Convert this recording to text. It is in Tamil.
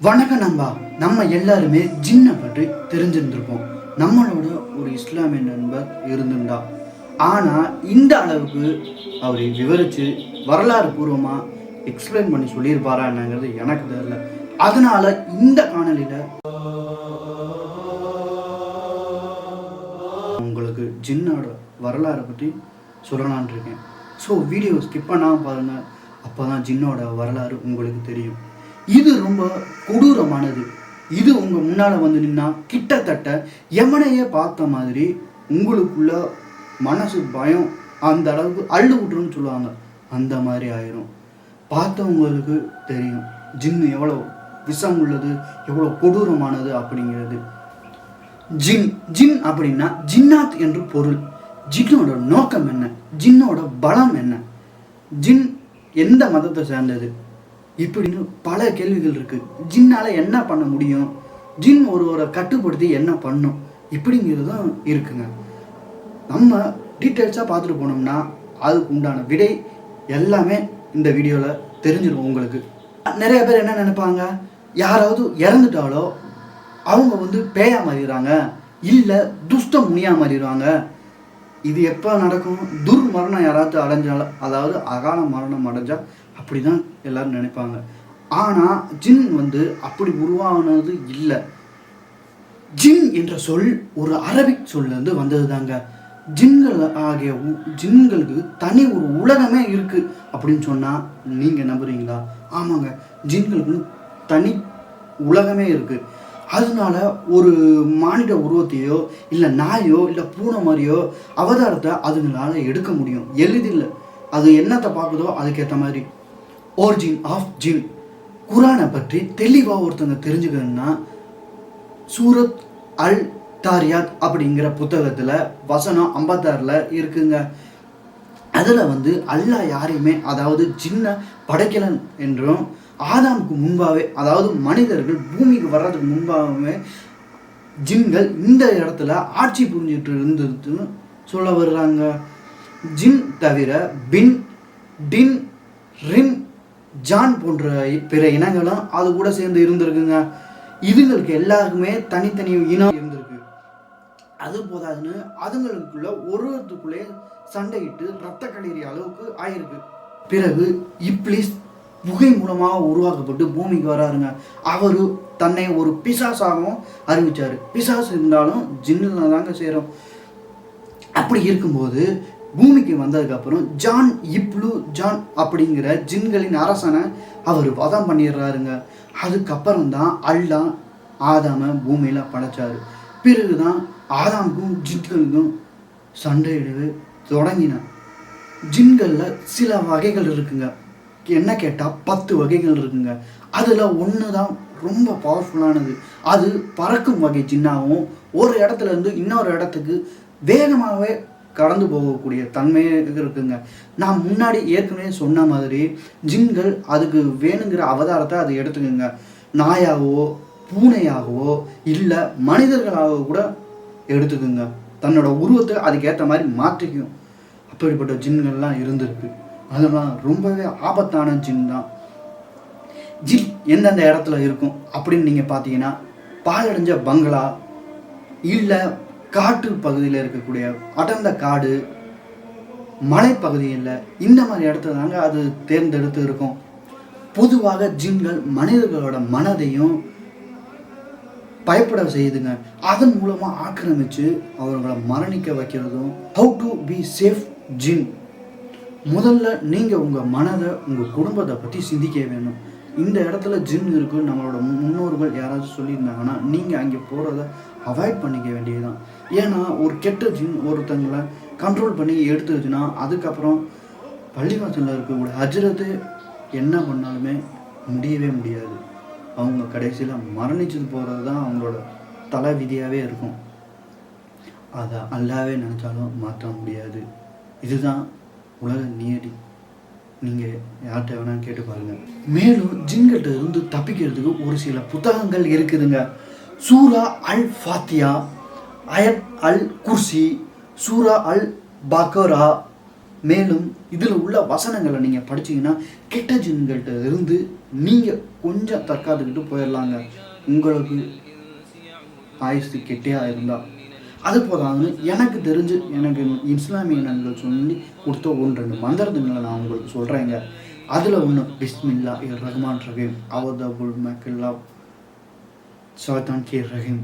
வணக்கம் நண்பா. நம்ம எல்லாருமே ஜின்னை பற்றி தெரிஞ்சிருந்திருப்போம். நம்மளோட ஒரு இஸ்லாமிய நண்பர் இருந்திருந்தா, ஆனால் இந்த அளவுக்கு அவர் விவரித்து வரலாறு பூர்வமாக எக்ஸ்பிளைன் பண்ணி சொல்லியிருப்பாரா என்னங்கிறது எனக்கு தெரியல. அதனால இந்த காணொலியில் உங்களுக்கு ஜின்னோட வரலாறை பற்றி சொல்லலான் இருக்கேன். ஸோ வீடியோ ஸ்கிப் பண்ணாமல் பாருங்கள். அப்போ தான் ஜின்னோட வரலாறு உங்களுக்கு தெரியும். இது ரொம்ப கொடூரமானது. இது உங்கள் முன்னால் வந்து நின்னா கிட்டத்தட்ட எமனையே பார்த்த மாதிரி உங்களுக்குள்ள மனசு பயம் அந்த அளவுக்கு அள்ளு விட்டுருன்னு சொல்லுவாங்க. அந்த மாதிரி ஆயிரும். பார்த்தவங்களுக்கு தெரியும் ஜின்னு எவ்வளோ விஷம் உள்ளது, எவ்வளோ கொடூரமானது அப்படிங்கிறது. ஜின் அப்படின்னா ஜின்னாத் என்று பொருள். ஜின்னோட நோக்கம் என்ன, ஜின்னோட பலம் என்ன, ஜின் எந்த மதத்தை சேர்ந்தது, இப்படின்னு பல கேள்விகள் இருக்குது. ஜின்னால் என்ன பண்ண முடியும், ஜின் ஒருவரை கட்டுப்படுத்தி என்ன பண்ணும், இப்படிங்கிறதும் இருக்குங்க. நம்ம டீட்டெயில்ஸாக பார்த்துட்டு போனோம்னா அதுக்கு உண்டான விடை எல்லாமே இந்த வீடியோவில் தெரிஞ்சிடும் உங்களுக்கு. நிறைய பேர் என்ன நினைப்பாங்க, யாராவது இறந்துட்டாலோ அவங்க வந்து பேயா மாறிடுறாங்க, இல்லை துஷ்ட முனியா மாறிடுவாங்க. இது எப்போ நடக்கும், துர்மரணம் யாராச்சும் அடைஞ்சாலும், அதாவது அகால மரணம் அடைஞ்சால் அப்படி தான் எல்லாரும் நினைப்பாங்க. ஆனால் ஜின் வந்து அப்படி உருவானது இல்லை. ஜின் என்ற சொல் ஒரு அரபிக் சொல்லேருந்து வந்தது தாங்க. ஜின்கள் ஆகிய ஜின்களுக்கு தனி ஒரு உலகமே இருக்குது அப்படின்னு சொன்னால் நீங்கள் நம்புறீங்களா? ஆமாங்க, ஜின்களுக்கு தனி உலகமே இருக்குது. அதனால ஒரு மானிட உருவத்தையோ இல்லை நாயோ இல்லை பூனை மாதிரியோ அவதாரத்தை அதுங்களால எடுக்க முடியும் எளிதில். அது என்னத்தை பார்க்குதோ அதுக்கேற்ற மாதிரி. ஒரிஜின் ஆஃப் ஜின் குரானை பற்றி தெளிவாக ஒருத்தங்க தெரிஞ்சுக்கணுன்னா சூரத் அல் தாரியாத் அப்படிங்கிற புத்தகத்தில் வசனம் 56 இருக்குங்க. அதில் வந்து அல்லாஹ் யாரையுமே, அதாவது ஜின்னை படைக்கலன் என்றும், ஆதாமுக்கு முன்பாகவே, அதாவது மனிதர்கள் பூமிக்கு வர்றதுக்கு முன்பாகவே ஜின்கள் இந்த இடத்துல ஆட்சி புரிஞ்சிட்டு இருந்ததுன்னு சொல்ல வர்றாங்க. ஜின் தவிர பின், டின், ரிம், ஜான் போன்ற பிற இனங்களும் அது கூட சேர்ந்து இருந்திருக்குங்க. இதுங்களுக்கு எல்லாருக்குமே தனித்தனி இனம் இருந்திருக்கு. அது போதாதுன்னு அதுங்களுக்குள்ள ஒருவருக்குள்ளே சண்டையிட்டு ரத்த கலீரிய அளவுக்கு ஆயிருக்கு. பிறகு இப்ளீஸ் புகை மூலமாக உருவாக்கப்பட்டு பூமிக்கு வராருங்க. அவரு தன்னை ஒரு பிசாசாகவும் அறிவிச்சாரு. பிசாசு இருந்தாலும் ஜின்னில் தாங்க சேரும். அப்படி இருக்கும்போது பூமிக்கு வந்ததுக்கப்புறம் ஜான் அப்படிங்கிற ஜின்களின் அரசனை அவர் வதம் பண்ணிடுறாருங்க. அதுக்கப்புறம் தான் அல்லாஹ் ஆதாமை பூமியில் படைச்சாரு. பிறகுதான் ஆதாமுக்கும் ஜின்களுக்கும் சண்டையிடவே தொடங்கினான். ஜின்களில் சில வகைகள் இருக்குங்க. என்ன கேட்டால் 10 வகைகள் இருக்குங்க. அதில் ஒன்று தான் ரொம்ப பவர்ஃபுல்லானது. அது பறக்கும் வகை ஜின்னாகவும் ஒரு இடத்துல இருந்து இன்னொரு இடத்துக்கு வேகமாகவே கடந்து போகக்கூடிய தன்மையே இருக்குங்க. நான் முன்னாடி ஏற்கனவே சொன்ன மாதிரி ஜின்கள் அதுக்கு வேணுங்கிற அவதாரத்தை அது எடுத்துக்கோங்க. நாயாகவோ பூனையாகவோ இல்லை மனிதர்களாகவோ கூட எடுத்துக்குங்க. தன்னோட உருவத்தை அதுக்கேற்ற மாதிரி மாற்றிக்கும். அப்படிப்பட்ட ஜின்கள்லாம் இருந்திருக்கு. அதெல்லாம் ரொம்பவே ஆபத்தான ஜின் தான். ஜின் எந்தெந்த இடத்துல இருக்கும் அப்படின்னு நீங்கள் பார்த்தீங்கன்னா, பாழடைஞ்ச பங்களா, இல்லை காட்டு பகுதியில் இருக்கக்கூடிய அடர்ந்த காடு, மலைப்பகுதியில், இந்த மாதிரி இடத்துல தாங்க அது தேர்ந்தெடுத்து இருக்கும். பொதுவாக ஜின்கள் மனிதர்களோட மனதையும் பயப்பட செய்யுதுங்க. அதன் மூலமாக ஆக்கிரமித்து அவர்களை மரணிக்க வைக்கிறதும். ஹவு டு பி சேஃப் ஜின். முதல்ல நீங்கள் உங்கள் மனதை, உங்கள் குடும்பத்தை பற்றி சிந்திக்க வேணும். இந்த இடத்துல ஜின் இருக்குன்னு நம்மளோட முன்னோர்கள் யாராச்சும் சொல்லியிருந்தாங்கன்னா நீங்கள் அங்கே போகிறத அவாய்ட் பண்ணிக்க வேண்டியதுதான். ஏன்னா ஒரு கெட்ட ஜின் ஒருத்தங்களை கண்ட்ரோல் பண்ணி எடுத்துருச்சுன்னா அதுக்கப்புறம் பள்ளிவாசலில் இருக்கக்கூடிய ஹஜ்ரத்து என்ன பண்ணாலுமே முடியவே முடியாது. அவங்க கடைசியில் மரணிச்சது போகிறது தான் அவங்களோட தலை விதியாகவே இருக்கும். அதை அல்லாவே நினச்சாலும் மாற்ற முடியாது. இதுதான் உலக நியதி. நீங்கள் யார்கிட்ட வேணாலும் கேட்டு பாருங்கள். மேலும் ஜின்கிட்ட இருந்து தப்பிக்கிறதுக்கு ஒரு சில புத்தகங்கள் இருக்குதுங்க. சூரா அல் ஃபாத்தியா, அயத் அல் குர்சி, சூரா அல் பக்கரா, மேலும் இதில் உள்ள வசனங்களை நீங்கள் படிச்சீங்கன்னா கெட்ட ஜின்கள்கிட்ட இருந்து நீங்கள் கொஞ்சம் தற்காத்துக்கிட்டு போயிடலாங்க. உங்களுக்கு ஆயுசு கெட்டியாக இருந்தால் அது போதாதுன்னு எனக்கு தெரிஞ்சு எனக்கு இஸ்லாமிய நண்பர்கள் சொல்லி கொடுத்த 1-2 மந்திரங்களை நான் உங்களுக்கு சொல்கிறேங்க. அதில் ஒன்று பிஸ்மில்லா ரஹ்மான் ரஹீம் அவதபுல் மக்கல்லா ஷைத்தான் கே ரஹீம்